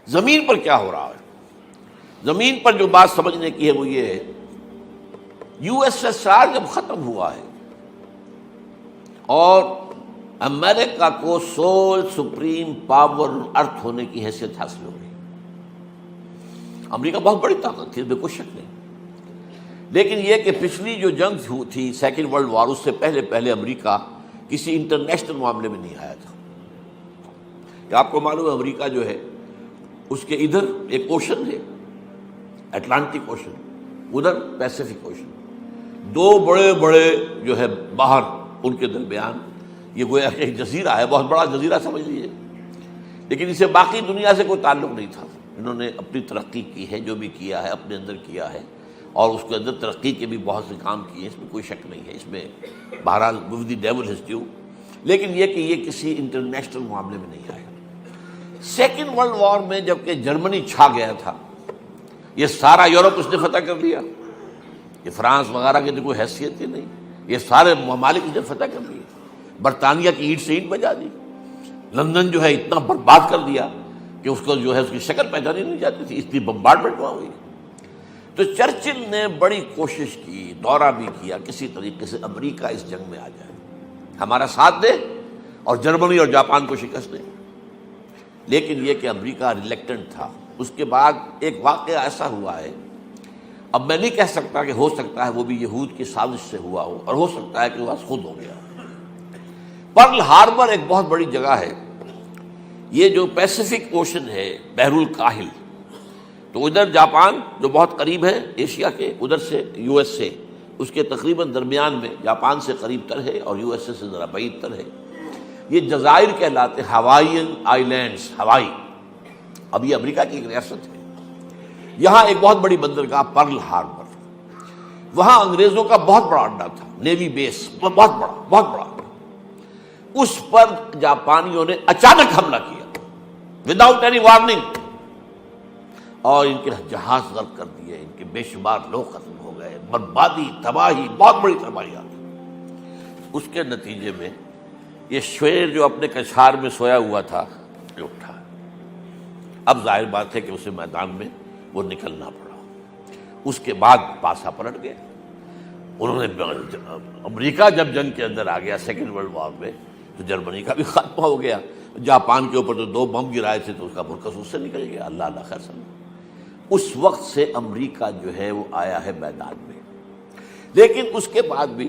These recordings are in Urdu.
زمین پر کیا ہو رہا ہے؟ زمین پر جو بات سمجھنے کی ہے وہ یہ ہے، یو ایس ایس آر جب ختم ہوا ہے اور امریکہ کو سول سپریم پاور ارتھ ہونے کی حیثیت حاصل ہو گئی۔ امریکہ بہت بڑی طاقت تھی، اس میں کوئی شک نہیں، لیکن یہ کہ پچھلی جو جنگ تھی سیکنڈ ورلڈ وار، اس سے پہلے امریکہ کسی انٹرنیشنل معاملے میں نہیں آیا تھا۔ کہ آپ کو معلوم ہے امریکہ جو ہے اس کے ادھر ایک اوشن ہے، اٹلانٹک اوشن، ادھر پیسیفک اوشن، دو بڑے بڑے جو ہے باہر ان کے درمیان یہ گویا کہ ایک جزیرہ ہے، بہت بڑا جزیرہ سمجھ لیجیے، لیکن اسے باقی دنیا سے کوئی تعلق نہیں تھا۔ انہوں نے اپنی ترقی کی ہے، جو بھی کیا ہے اپنے اندر کیا ہے، اور اس کے اندر ترقی کے بھی بہت سے کام کیے، اس میں کوئی شک نہیں ہے، اس میں بہرحال with the devil has due، لیکن یہ کہ یہ کسی انٹرنیشنل معاملے میں نہیں آیا۔ سیکنڈ ورلڈ وار میں جبکہ جرمنی چھا گیا تھا، یہ سارا یورپ اس نے فتح کر لیا، یہ فرانس وغیرہ کی تو کوئی حیثیت ہی نہیں، یہ سارے ممالک اس نے فتح کر لیے، برطانیہ کی اینٹ سے اینٹ بجا دی، لندن جو ہے اتنا برباد کر دیا کہ اس کو جو ہے اس کی شکل پہچانی نہیں جاتی تھی، اتنی بمبارڈمنٹ وہاں ہوئی۔ تو چرچل نے بڑی کوشش کی، دورہ بھی کیا، کسی طریقے سے امریکہ اس جنگ میں آ جائے، ہمارا ساتھ دے اور جرمنی اور جاپان کو شکست دے، لیکن یہ کہ امریکہ ریلیکٹنٹ تھا۔ اس کے بعد ایک واقعہ ایسا ہوا ہے، اب میں نہیں کہہ سکتا کہ ہو سکتا ہے وہ بھی یہود کی سازش سے ہوا ہو، اور ہو سکتا ہے کہ وہ خود ہو گیا۔ پرل ہاربر ایک بہت بڑی جگہ ہے، یہ جو پیسیفک اوشن ہے، بحر الکاہل، تو ادھر جاپان جو بہت قریب ہے ایشیا کے، ادھر سے یو ایس سے، اس کے تقریباً درمیان میں جاپان سے قریب تر ہے اور یو ایس سے ذرا بعید تر ہے، یہ جزائر کہلاتے، ہوائین آئیلینڈز، ہوائی، اب یہ امریکہ کی ایک ریاست ہے۔ یہاں ایک بہت بڑی بندرگاہ پرل ہاربر، وہاں انگریزوں کا بہت بڑا اڈا تھا، نیوی بیس، بہت بڑا، اس پر جاپانیوں نے اچانک حملہ کیا وداؤٹ اینی وارننگ، اور ان کے جہاز غرق کر دیے، ان کے بے شمار لوگ ختم ہو گئے، بربادی، تباہی، بہت بڑی تباہی آ گئی۔ اس کے نتیجے میں یہ شیر جو اپنے کچھار میں سویا ہوا تھا یہ اٹھا، اب ظاہر بات ہے کہ اسے میدان میں وہ نکلنا پڑا۔ اس کے بعد پاسا پلٹ گئے، انہوں نے امریکہ جب جنگ کے اندر آ گیا سیکنڈ ورلڈ وار میں، تو جرمنی کا بھی خاتمہ ہو گیا، جاپان کے اوپر تو 2 بم گرائے تھے تو اس کا مرکز اس سے نکل گیا، اللہ خیر سمجھ۔ اس وقت سے امریکہ جو ہے وہ آیا ہے میدان میں، لیکن اس کے بعد بھی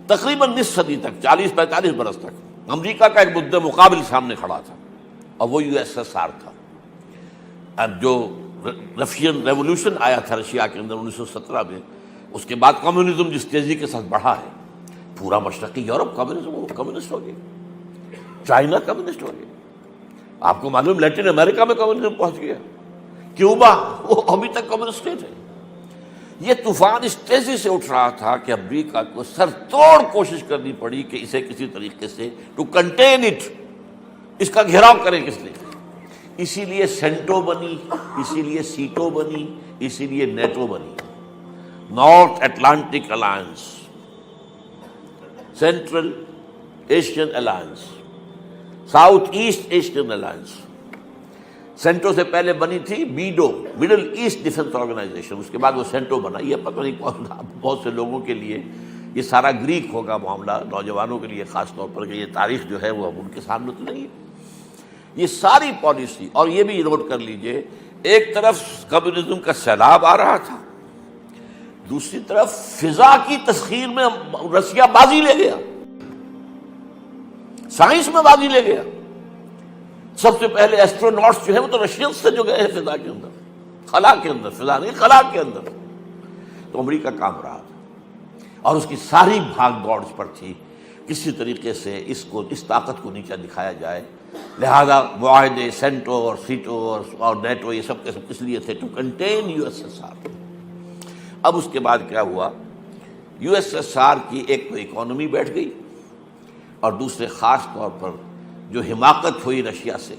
تقریباً نصف صدی تک، 40-45 برس تک امریکہ کا ایک مدّ مقابل سامنے کھڑا تھا، اور وہ یو ایس ایس آر تھا۔ اب جو رشین ریولوشن آیا تھا رشیا کے اندر 1917 میں، اس کے بعد کمیونزم جس تیزی کے ساتھ بڑھا ہے، پورا مشرقی یورپ کمیونسٹ ہو گیا، چائنا کمیونسٹ ہو گیا، آپ کو معلوم لیٹن امریکہ میں کمیونزم پہنچ گیا، کیوبا وہ ابھی تک کمیونسٹ ہے۔ یہ طوفان اس تیزی سے اٹھ رہا تھا کہ امریکہ کو سر توڑ کوشش کرنی پڑی کہ اسے کسی طریقے سے ٹو کنٹین اٹ، اس کا گھیراؤ کرے کس لیے، اسی لیے سینٹو بنی، اسی لیے سیٹو بنی، اسی لیے نیٹو بنی، north Atlantic alliance, central Asian alliance, south East Asian alliance. سینٹو سے پہلے بنی تھی بیڈو، مڈل ایسٹ ڈیفنس آرگنائزیشن، اس کے بعد وہ سینٹو بنا۔ یہ پتہ نہیں کون، بہت سے لوگوں کے لیے یہ سارا گریک ہوگا معاملہ، نوجوانوں کے لیے خاص طور پر کہ یہ تاریخ جو ہے وہ اب ان کے سامنے تو نہیں ہے۔ یہ ساری پالیسی، اور یہ بھی نوٹ کر لیجئے، ایک طرف کمیونزم کا سیلاب آ رہا تھا، دوسری طرف فضا کی تسخیر میں رشیا بازی لے گیا، سائنس میں بازی لے گیا۔ سب سے پہلے ایسٹروناٹس جو ہے وہ تو رشینز سے جو گئے ہیں فضا کے اندر، خلا کے اندر، فضا نہیں خلا کے اندر۔ تو امریکہ کام رہا تھا، اور اس کی ساری بھاگ دوڑ اس پر تھی کسی طریقے سے اس طاقت کو نیچا دکھایا جائے، لہذا معاہدے سینٹو اور سیٹو اور نیٹو یہ سب کے سب کس لیے تھے، to contain U S S R. اب اس کے بعد کیا ہوا، یو ایس ایس آر کی ایک تو اکانومی بیٹھ گئی، اور دوسرے خاص طور پر جو حماقت ہوئی رشیا سے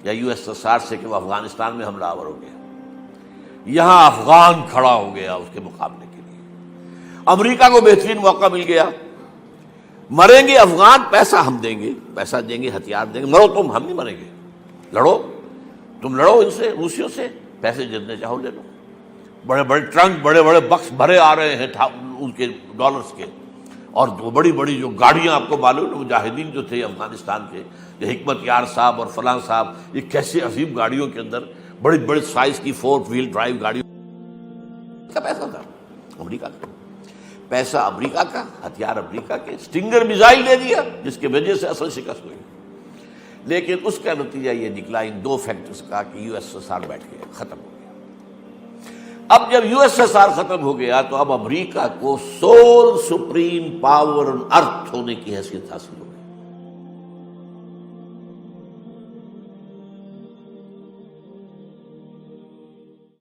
یا یو ایس ایس آر سے کہ وہ افغانستان میں حملہ آور ہو گیا، یہاں افغان کھڑا ہو گیا اس کے مقابلے کے لیے۔ امریکہ کو بہترین موقع مل گیا، مریں گے افغان، پیسہ ہم دیں گے، پیسہ دیں گے، ہتھیار دیں گے، مرو تم، ہم نہیں مریں گے، لڑو۔ تم لڑو ان سے، روسیوں سے، پیسے جتنے چاہو لے لو، بڑے بڑے ٹرنک، بڑے بڑے بکس بھرے آ رہے ہیں ان کے ڈالرز کے، اور وہ بڑی بڑی جو گاڑیاں آپ کو معلوم ہے، مجاہدین جو تھے افغانستان کے، یہ حکمت یار صاحب اور فلاں صاحب، یہ کیسے عظیم گاڑیوں کے اندر بڑی بڑے سائز کی 4 وہیل ڈرائیو گاڑیوں کا پیسہ تھا، امریکہ کا پیسہ، امریکہ کا ہتھیار، امریکہ کے اسٹنگر میزائل دے دیا جس کی وجہ سے اصل شکست ہوئی، لیکن اس کا نتیجہ یہ نکلا ان 2 فیکٹرز کا کہ یو ایس ایس آر بیٹھ گیا، ختم ہو گیا۔ اب جب یو ایس ایس آر ختم ہو گیا تو اب امریکہ کو سول سپریم پاور آن ارتھ ہونے کی حیثیت حاصل ہو گئی۔